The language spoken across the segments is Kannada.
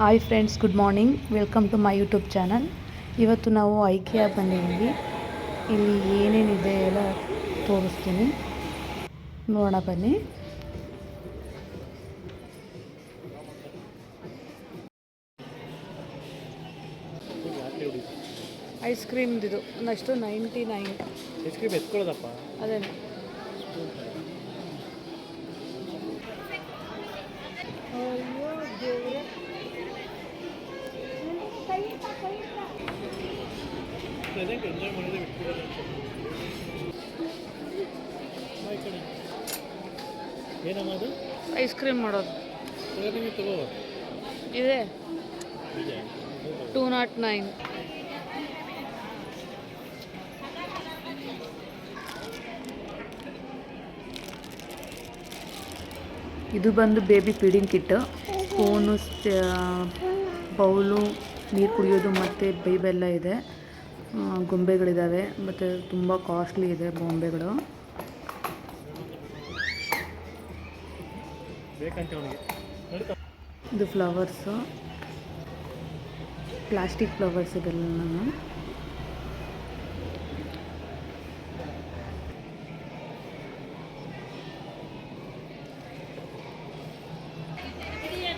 Hi friends, good morning. Welcome to my YouTube channel. ಇವತ್ತು ನಾವು ಐಕಿಯಾ ಬಂದಿದ್ದೀವಿ. ಇಲ್ಲಿ ಏನೇನಿದೆ ಎಲ್ಲ ತೋರಿಸ್ತೀನಿ, ನೋಡೋಣ ಬನ್ನಿ. ಐಸ್ ಕ್ರೀಮ್ದಿದು ಒಂದಷ್ಟು 99. ಐಸ್ ಕ್ರೀಮ್ ಎತ್ಕೊಳ್ಳೋದಪ್ಪ ಅದೇ ಎಂಜಾಯ್ ಮಾಡಿದ್ರೆ ಏನಮ್ಮ ಅದು ಐಸ್ ಕ್ರೀಮ್ ಮಾಡೋದು ತಗೋ ಇದೆ 209. ಇದು ಬಂದು baby feeding kit. Spoon, bowl, ನೀರು ಕುಡಿಯೋದು ಮತ್ತು ಬೈಬೆಲ್ಲ ಇದೆ. ಗೊಂಬೆಗಳಿದ್ದಾವೆ ಮತ್ತು ತುಂಬ ಕಾಸ್ಟ್ಲಿ ಇದೆ ಗೊಂಬೆಗಳು. ಇದು ಫ್ಲವರ್ಸು, ಪ್ಲಾಸ್ಟಿಕ್ ಫ್ಲವರ್ಸ್ ಇದೆಲ್ಲ.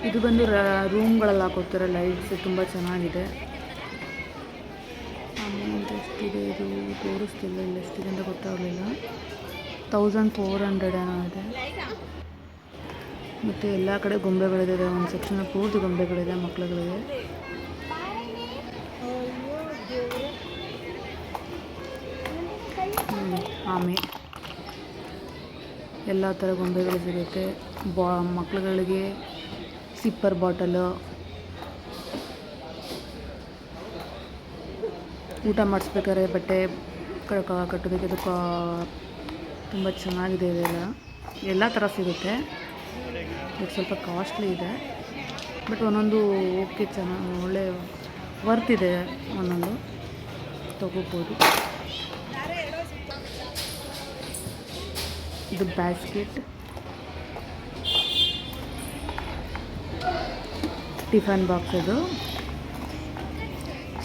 ಇದು ಬಂದು ರೂಮ್ಗಳಲ್ಲಿ ಹಾಕೋತಾರೆ ಲೈಟ್ಸ್, ತುಂಬ ಚೆನ್ನಾಗಿದೆ. ಆಮೇಲೆ ಎಷ್ಟಿದೆ ಇದು ತೋರಿಸ್ತಿಲ್ಲ, ಇಲ್ಲ ಎಷ್ಟಿದೆ ಅಂತ ಗೊತ್ತಾಗಲಿಲ್ಲ. 1400 ಏನೋ ಇದೆ. ಮತ್ತು ಎಲ್ಲ ಕಡೆ ಗೊಂಬೆಗಳಿದೆ. ಒಂದು ಸೆಕ್ಷನ್ ಪೂರ್ತಿ ಗೊಂಬೆಗಳಿದೆ ಮಕ್ಕಳುಗಳಿಗೆ. ಆಮೆ, ಎಲ್ಲ ಥರ ಗೊಂಬೆಗಳು ಸಿಗುತ್ತೆ. ಮಕ್ಕಳುಗಳಿಗೆ ಸಿಪ್ಪರ್ ಬಾಟಲು, ಊಟ ಮಾಡಿಸ್ಬೇಕಾದ್ರೆ ಬಟ್ಟೆ ಕಟ್ಟೋದಕ್ಕೆ ಅದಕ್ಕೆ ತುಂಬ ಚೆನ್ನಾಗಿದೆ. ಇದೆಲ್ಲ ಎಲ್ಲ ಥರ ಸಿಗುತ್ತೆ. ಇದು ಸ್ವಲ್ಪ ಕಾಸ್ಟ್ಲಿ ಇದೆ, ಬಟ್ ಒಂದೊಂದು ಓಕೆ, ಚೆನ್ನಾಗಿ ಒಳ್ಳೆ ವರ್ತ್ ಇದೆ. ಒಂದೊಂದು ತೊಗೋಬೋದು. ಇದು ಬ್ಯಾಸ್ಕೆಟ್, ಟಿಫನ್ ಬಾಕ್ಸ್, ಇದು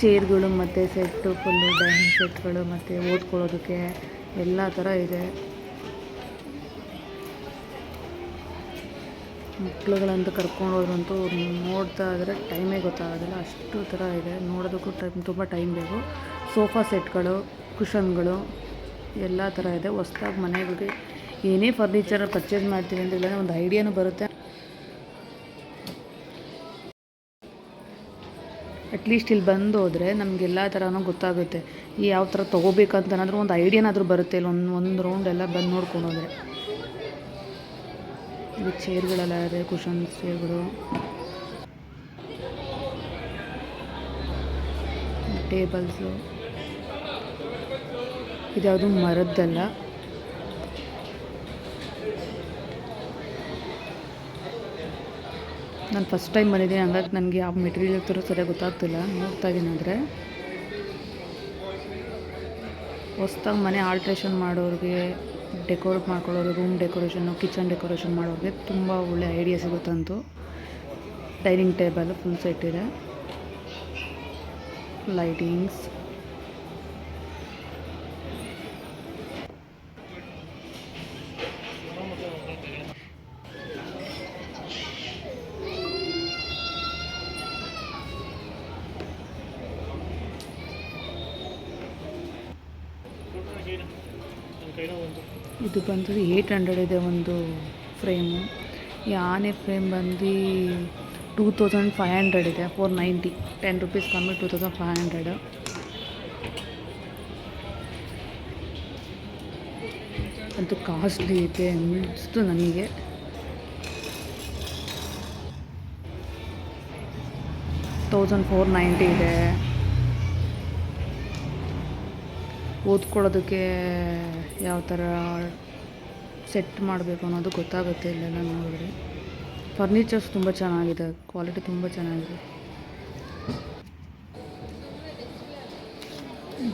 ಚೇರ್ಗಳು ಮತ್ತು ಸೆಟ್ಟು, ಫುಲ್ಲು ಡೈನಿಂಗ್ ಸೆಟ್ಗಳು ಮತ್ತು ಓದ್ಕೊಳ್ಳೋದಕ್ಕೆ ಎಲ್ಲ ಥರ ಇದೆ. ಮಕ್ಕಳುಗಳಂತೂ ಕರ್ಕೊಂಡು ಹೋದ್ರಂತೂ ನೋಡ್ತಾ ಇದ್ದರೆ ಟೈಮೇ ಗೊತ್ತಾಗೋದಿಲ್ಲ, ಅಷ್ಟು ಥರ ಇದೆ. ನೋಡೋದಕ್ಕೂ ತುಂಬ ಟೈಮ್ ಬೇಕು. ಸೋಫಾ ಸೆಟ್ಗಳು, ಕುಷನ್ಗಳು ಎಲ್ಲ ಥರ ಇದೆ. ಹೊಸ್ದಾಗಿ ಮನೆಗಳಿಗೆ ಏನೇ ಫರ್ನಿಚರ್ ಪರ್ಚೇಸ್ ಮಾಡ್ತೀವಿ ಅಂತಿಲ್ಲ ಒಂದು ಐಡಿಯಾನು ಬರುತ್ತೆ. ಅಟ್ಲೀಸ್ಟ್ ಇಲ್ಲಿ ಬಂದು ಹೋದರೆ ನಮಗೆಲ್ಲ ಥರನೂ ಗೊತ್ತಾಗುತ್ತೆ. ಯಾವ ಥರ ತೊಗೋಬೇಕಂತನಾದರೂ ಒಂದು ಐಡಿಯಾನಾದರೂ ಬರುತ್ತೆ. ಇಲ್ಲಿ ಒಂದು ರೌಂಡ್ ಎಲ್ಲ ಬಂದು ನೋಡ್ಕೊಂಡು ಹೋದರೆ. ಇದು ಚೇರ್ಗಳೆಲ್ಲ ಇದೆ, ಕುಷನ್ ಚೇರ್ಗಳು, ಟೇಬಲ್ಸು. ಇದ್ಯಾವುದು ಮರದ್ದಲ್ಲ. ನಾನು ಫಸ್ಟ್ ಟೈಮ್ ಬಂದಿದ್ದೀನಿ, ಹಂಗಾಗಿ ನನಗೆ ಯಾವ ಮೆಟೀರಿಯಲ್ ಥರ ಸರಿಯಾಗಿ ಗೊತ್ತಾಗ್ತಿಲ್ಲ. ನೋಡ್ತಾ ಇದ್ದೀನಿ. ಅಂದರೆ ಹೊಸ್ದಾಗಿ ಮನೆ ಆಲ್ಟ್ರೇಷನ್ ಮಾಡೋರಿಗೆ, ಡೆಕೋರೇಟ್ ಮಾಡ್ಕೊಳ್ಳೋರು, ರೂಮ್ ಡೆಕೋರೇಷನ್ನು, ಕಿಚನ್ ಡೆಕೋರೇಷನ್ ಮಾಡೋರಿಗೆ ತುಂಬ ಒಳ್ಳೆ ಐಡಿಯಾ ಸಿಗುತ್ತಂತೂ. ಡೈನಿಂಗ್ ಟೇಬಲ್ ಫುಲ್ ಸೆಟ್ ಇದೆ. ಲೈಟಿಂಗ್ಸ್, ಇದು ಬಂದು 800 ಇದೆ ಒಂದು ಫ್ರೇಮು. ಈ ಆನೆ ಫ್ರೇಮ್ ಬಂದು 2500 ಇದೆ. 490, 10 ರೂಪೀಸ್ ಕಮ್ಮಿ, 2500. ಅಂತೂ ಕಾಸ್ಟ್ಲಿ ಇದೆ ಅನಿಸ್ತು ನನಗೆ. $1490 ಇದೆ. ಓದ್ಕೊಳ್ಳೋದಕ್ಕೆ ಯಾವ ಥರ ಸೆಟ್ ಮಾಡಬೇಕು ಅನ್ನೋದು ಗೊತ್ತಾಗುತ್ತೆ ಇಲ್ಲೆಲ್ಲ ನೋಡಿದ್ರೆ. ಫರ್ನಿಚರ್ಸ್ ತುಂಬ ಚೆನ್ನಾಗಿದೆ, ಕ್ವಾಲಿಟಿ ತುಂಬ ಚೆನ್ನಾಗಿದೆ.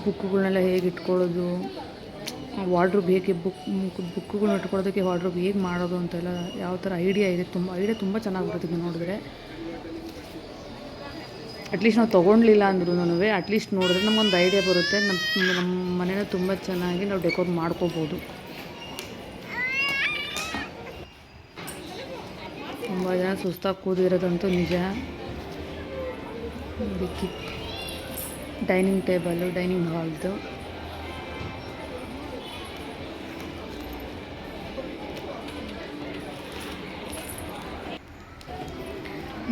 ಬುಕ್ಕುಗಳನ್ನೆಲ್ಲ ಹೇಗೆ ಇಟ್ಕೊಳ್ಳೋದು, ವಾರ್ಡ್ರೋಬ್ ಹೇಗೆ ಬುಕ್ಕುಗಳನ್ನ ಇಟ್ಕೊಳ್ಳೋದಕ್ಕೆ ವಾರ್ಡ್ರೋಬ್ ಹೇಗೆ ಮಾಡೋದು ಅಂತೆಲ್ಲ ಯಾವ ಥರ ಐಡಿಯಾ ಇದೆ. ಐಡಿಯಾ ತುಂಬ ಚೆನ್ನಾಗಿ ಬರುತ್ತೆ ನೋಡಿದ್ರೆ. ಅಟ್ಲೀಸ್ಟ್ ನಾವು ತೊಗೊಳ್ಲಿಲ್ಲ ಅಂದ್ರೂ ಅಟ್ಲೀಸ್ಟ್ ನೋಡಿದ್ರೆ ನಮಗೊಂದು ಐಡಿಯಾ ಬರುತ್ತೆ. ನಮ್ಮ ಮನೇನ ತುಂಬ ಚೆನ್ನಾಗಿ ನಾವು ಡೆಕೋರ್ ಮಾಡ್ಕೋಬೋದು. ತುಂಬ ಜನ ಸುಸ್ತಾಗಿ ಕೂದಿರೋದಂತೂ ನಿಜ. ಇದಕ್ಕೆ ಡೈನಿಂಗ್ ಟೇಬಲ್ಲು, ಡೈನಿಂಗ್ ಹಾಲ್ದು.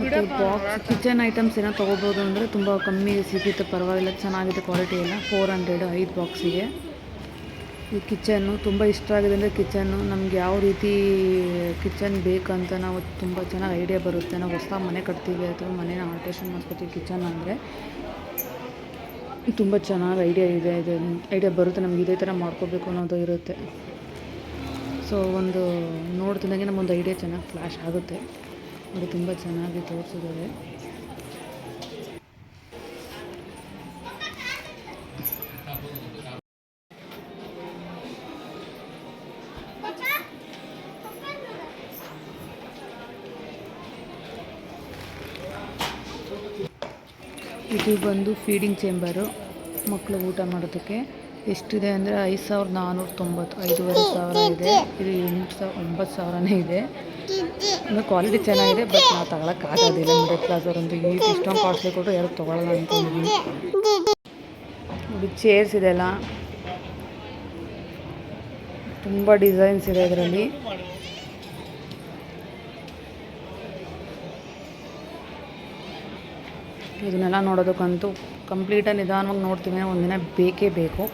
ಮತ್ತು ಬಾಕ್ಸ್ ಕಿಚನ್ ಐಟಮ್ಸ್ ಏನೋ ತೊಗೋಬೋದು ಅಂದರೆ ತುಂಬ ಕಮ್ಮಿ ಸಿಗುತ್ತೆ, ಪರವಾಗಿಲ್ಲ, ಚೆನ್ನಾಗಿದೆ ಕ್ವಾಲಿಟಿ ಎಲ್ಲ. 400 5 ಬಾಕ್ಸಿಗೆ. ಈ ಕಿಚನ್ನು ತುಂಬ ಇಷ್ಟ ಆಗಿದೆ ಅಂದರೆ ಕಿಚನ್ನು ನಮ್ಗೆ ಯಾವ ರೀತಿ ಕಿಚನ್ ಬೇಕಂತ ನಾವು ತುಂಬ ಚೆನ್ನಾಗಿ ಐಡಿಯಾ ಬರುತ್ತೆ. ನಾವು ಹೊಸ ಮನೆ ಕಟ್ತೀವಿ ಅಥವಾ ಮನೇನ ಆಲ್ಟ್ರೇಷನ್ ಮಾಡ್ಕೊತೀವಿ ಕಿಚನ್ ಅಂದರೆ ತುಂಬ ಚೆನ್ನಾಗಿ ಐಡಿಯಾ ಬರುತ್ತೆ ನಮ್ಗೆ. ಇದೇ ಥರ ಮಾಡ್ಕೋಬೇಕು ಅನ್ನೋದು ಇರುತ್ತೆ. ಸೊ ಒಂದು ನೋಡ್ತಿದ್ದಂಗೆ ನಮಗೊಂದು ಐಡಿಯಾ ಚೆನ್ನಾಗಿ ಫ್ಲ್ಯಾಶ್ ಆಗುತ್ತೆ. ಅದು ತುಂಬ ಚೆನ್ನಾಗಿ ತೋರಿಸಿದ್ದಾರೆ. ಇದು ಬಂದು ಫೀಡಿಂಗ್ ಚೇಂಬರು, ಮಕ್ಕಳು ಊಟ ಮಾಡೋದಕ್ಕೆ. ಎಷ್ಟಿದೆ ಅಂದರೆ 5490, 5500 ಇದೆ. ಇದು 9,000 ಇದೆ. ಅಂದರೆ ಕ್ವಾಲಿಟಿ ಚೆನ್ನಾಗಿದೆ, ಬಟ್ ನಾವು ತಗೊಳಕ್ಕಾಗೋದಿಲ್ಲ. ಮಿಡಲ್ ಕ್ಲಾಸ್ ಅವರಂತೂ ಇಷ್ಟೊಂದು ಕಾಸ್ಟ್ಲಿ ಕೊಟ್ಟು ಯಾರು ತೊಗೊಳ್ಳಲ್ಲ ಅಂದ್ಕೊಂಡಿದ್ವಿ. ಇದು ಚೇರ್ಸ್ ಇದೆಲ್ಲ ತುಂಬ ಡಿಸೈನ್ಸ್ ಇದೆ ಇದರಲ್ಲಿ. ಇದನ್ನೆಲ್ಲ ನೋಡೋದಕ್ಕಂತೂ ಕಂಪ್ಲೀಟಾಗಿ ನಿಧಾನವಾಗಿ ನೋಡ್ತೀವಿ, ಒಂದಿನ ಬೇಕೇ ಬೇಕು.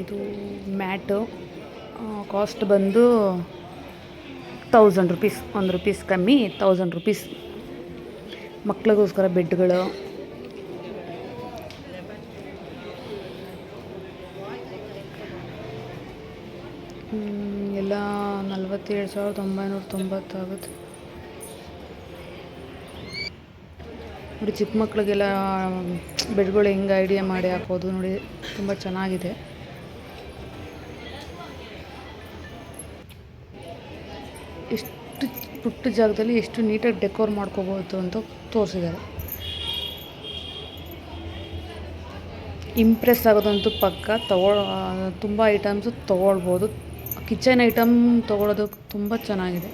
ಇದು ಮ್ಯಾಟು, ಕಾಸ್ಟ್ ಬಂದು 1000 ರೂಪೀಸ್, 1 ರೂಪೀಸ್ ಕಮ್ಮಿ, 1000 ರೂಪೀಸ್. ಮಕ್ಳಿಗೋಸ್ಕರ ಬೆಡ್ಗಳು, ಎಲ್ಲ 47,990 ಆಗುತ್ತೆ. ನೋಡಿ ಚಿಕ್ಕ ಮಕ್ಕಳಿಗೆಲ್ಲ ಬೆಡ್ಗಳು ಹೆಂಗೆ ಐಡಿಯಾ ಮಾಡಿ ಹಾಕೋದು ನೋಡಿ, ತುಂಬ ಚೆನ್ನಾಗಿದೆ. ಎಷ್ಟು ಪುಟ್ಟ ಜಾಗದಲ್ಲಿ ಎಷ್ಟು ನೀಟಾಗಿ ಡೆಕೋರ್ ಮಾಡ್ಕೋಬೋದು ಅಂತ ತೋರಿಸಿದ್ದಾರೆ. ಇಂಪ್ರೆಸ್ ಆಗೋದಂತೂ ಪಕ್ಕ. ತುಂಬ ಐಟಮ್ಸು ತೊಗೊಳ್ಬೋದು. ಕಿಚನ್ ಐಟಮ್ ತೊಗೊಳೋದಕ್ಕೆ ತುಂಬ ಚೆನ್ನಾಗಿದೆ.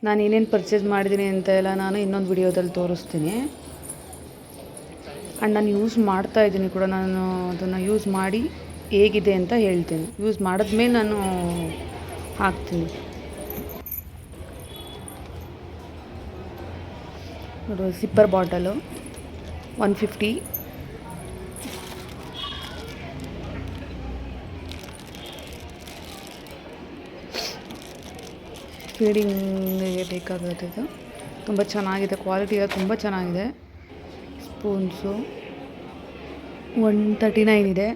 ನಾನು ಏನೇನು ಪರ್ಚೇಸ್ ಮಾಡಿದ್ದೀನಿ ಅಂತ ಎಲ್ಲ ನಾನು ಇನ್ನೊಂದು ವಿಡಿಯೋದಲ್ಲಿ ತೋರಿಸ್ತೀನಿ. ಆ್ಯಂಡ್ ನಾನು ಯೂಸ್ ಮಾಡ್ತಾಯಿದ್ದೀನಿ ಕೂಡ. ನಾನು ಅದನ್ನು ಯೂಸ್ ಮಾಡಿ ಹೇಗಿದೆ ಅಂತ ಹೇಳ್ತೀನಿ. ಯೂಸ್ ಮಾಡಿದ್ಮೇಲೆ ನಾನು ಹಾಕ್ತೀನಿ. ನೋಡು, ಸಿಪ್ಪರ್ ಬಾಟಲು 150. ಫೀಡಿಂಗಿಗೆ ಬೇಕಾಗುತ್ತೆ. ಇದು ತುಂಬ ಚೆನ್ನಾಗಿದೆ, ಕ್ವಾಲಿಟಿ ಎಲ್ಲ ತುಂಬ ಚೆನ್ನಾಗಿದೆ. ಸ್ಪೂನ್ಸು 139 ಇದೆ.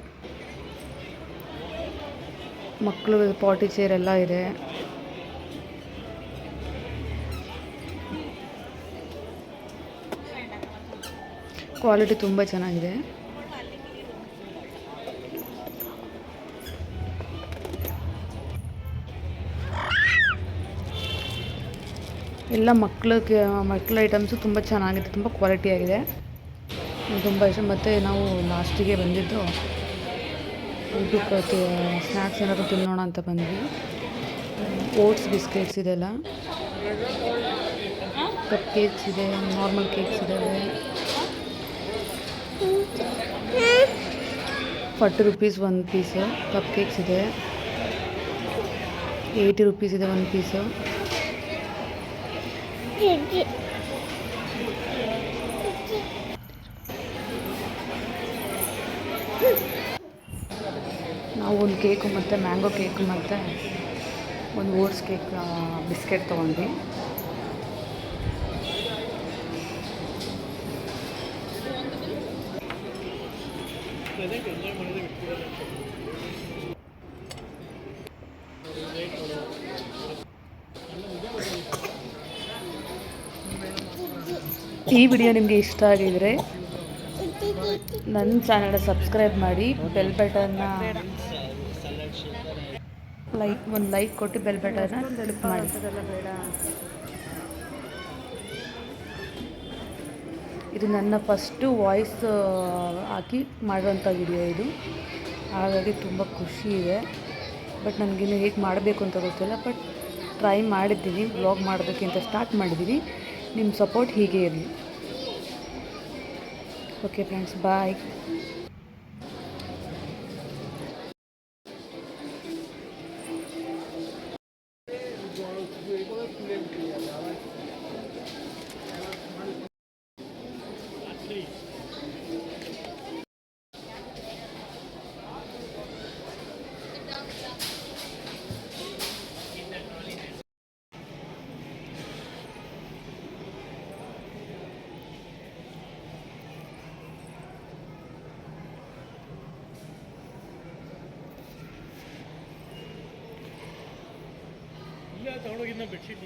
ಮಕ್ಕಳು ಪಾಟಿ ಚೇರ್ ಎಲ್ಲ ಇದೆ. ಕ್ವಾಲಿಟಿ ತುಂಬ ಚೆನ್ನಾಗಿದೆ. ಎಲ್ಲ ಮಕ್ಕಳ ಐಟಮ್ಸು ತುಂಬ ಚೆನ್ನಾಗಿದೆ, ತುಂಬ ಕ್ವಾಲಿಟಿಯಾಗಿದೆ, ತುಂಬ ಇಷ್ಟ. ಮತ್ತು ನಾವು ಲಾಸ್ಟಿಗೆ ಬಂದಿದ್ದು ಊಟಕ್ಕೆ ಸ್ನ್ಯಾಕ್ಸ್ ಏನಾದರೂ ತಿನ್ನೋಣ ಅಂತ ಬಂದ್ವಿ. ಓಟ್ಸ್ ಬಿಸ್ಕೆಟ್ಸ್ ಇದೆಲ್ಲ, ಕಪ್ ಕೇಕ್ಸ್ ಇದೆ, ನಾರ್ಮಲ್ ಕೇಕ್ಸ್ ಇದ್ದಾವೆ. 40 ರೂಪೀಸ್ 1 ಪೀಸು. ಕಪ್ ಕೇಕ್ಸ್ ಇದೆ, 80 ರೂಪೀಸ್ ಇದೆ 1 ಪೀಸು. ನಾವು ಒಂದು ಕೇಕು ಮತ್ತು ಮ್ಯಾಂಗೋ ಕೇಕು ಮತ್ತು ಒಂದು ಓಟ್ಸ್ ಕೇಕ್ ಬಿಸ್ಕೆಟ್ ತೊಗೊಂಡ್ವಿ. ಈ ವಿಡಿಯೋ ನಿಮಗೆ ಇಷ್ಟ ಆಗಿದರೆ ನನ್ನ ಚಾನಲ್ನ ಸಬ್ಸ್ಕ್ರೈಬ್ ಮಾಡಿ ಬೆಲ್ ಬಟನ್ನ ಲೈಕ್ ಕೊಟ್ಟು ಬೆಲ್ ಬಟನ್ನ ಕ್ಲಿಕ್ ಮಾಡಿ. ಬೇಡ, ಇದು ನನ್ನ ಫಸ್ಟು ವಾಯ್ಸ್ ಹಾಕಿ ಮಾಡುವಂಥ ವಿಡಿಯೋ ಇದು. ಹಾಗಾಗಿ ತುಂಬ ಖುಷಿ ಇದೆ. ಬಟ್ ನನಗಿನ್ನು ಹೇಗೆ ಮಾಡಬೇಕು ಅಂತ ಗೊತ್ತಿಲ್ಲ. ಬಟ್ ಟ್ರೈ ಮಾಡಿದ್ದೀನಿ, ವ್ಲಾಗ್ ಮಾಡೋದಕ್ಕಿಂತ ಸ್ಟಾರ್ಟ್ ಮಾಡಿದ್ದೀನಿ. ನಿಮ್ಮ ಸಪೋರ್ಟ್ ಹೀಗೆ ಇರಲಿ. ಓಕೆ ಫ್ರೆಂಡ್ಸ್, ಬಾಯ್. ಇಲ್ಲ ತಗೊಂಡೋಗಿದ್ದ ಬೆಡ್ಶೀಟ್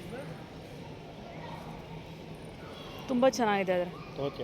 ತುಂಬ ಚೆನ್ನಾಗಿದೆ ಆದರೆ. ಓಕೆ